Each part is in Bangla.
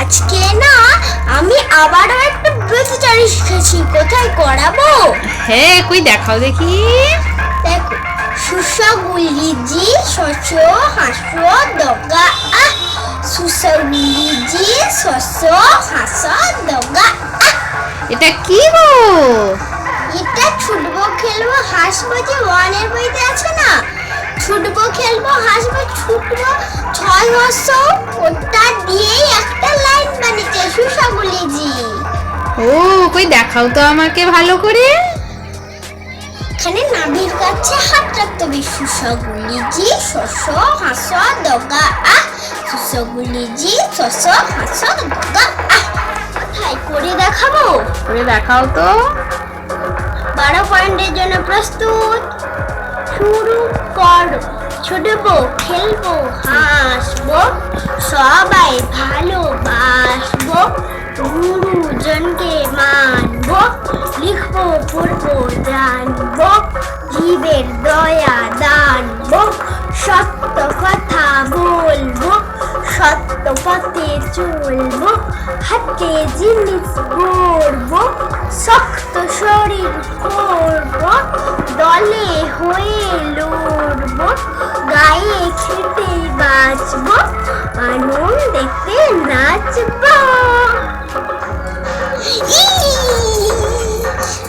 আজকে না আমি আবারও একটা ব্রতচারী শিখেছি। কোথায় করাবো? হ্যাঁ, কই দেখাও দেখি। দেখো, সুসগুলিজি শস্য হাস্য দগা আহ, সুসগুলিজি শস্য হাস্য দগা আহ। এটা কি গো? এটা ছুটবো খেলবো হাসবো, যে ওয়ানের বইতে আছে না, ছুটবো খেলবো হাসবো ছুটবো ছয় হস্য, ওটা দিয়েই একটা লাইন বানিয়েছে সুসগুলিজি। ও, কই দেখাও তো আমাকে ভালো করে। এখানে নাভির কাছে হাত রাখতে হবে। সুসগুলিজি শস্য হাস্য দগা আহ, সুসগুলিজি শস্য হাস্য দগা আহ। কোথায় করে দেখাবো? করে দেখাও তো। 12 পয়েন্টের জন্য প্রস্তুত, শুরু করো। ছুটবো খেলবো হাসবো, সবাই ভালোবাসবো, গুরুজনকে মানবো, লিখবো পড়বো জানবো, জীবের দয়া দানবো, সত্য কথা বলবো, সত্য পথে চলবো, হাতে জিনিস গড়বো, শক্ত শরীর করবো, দলে হয়ে লড়বো, গায়ে খেতে বাঁচবো, আনন্দেতে নাচবো।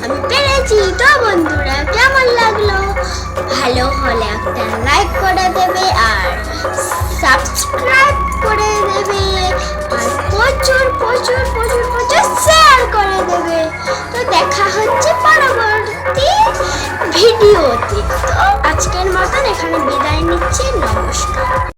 আমি পেরেছি তো বন্ধুরা, কেমন লাগলো? ভালো হলে একটা লাইক করে দেবে আর সাবস্ক্রাইব করে দেবে আর প্রচুর প্রচুর প্রচুর প্রচুর শেয়ার করে দেবে। তো দেখা হচ্ছে পরবর্তী ভিডিওতে। তো আজকের মতন এখানে বিদায় নিচ্ছি।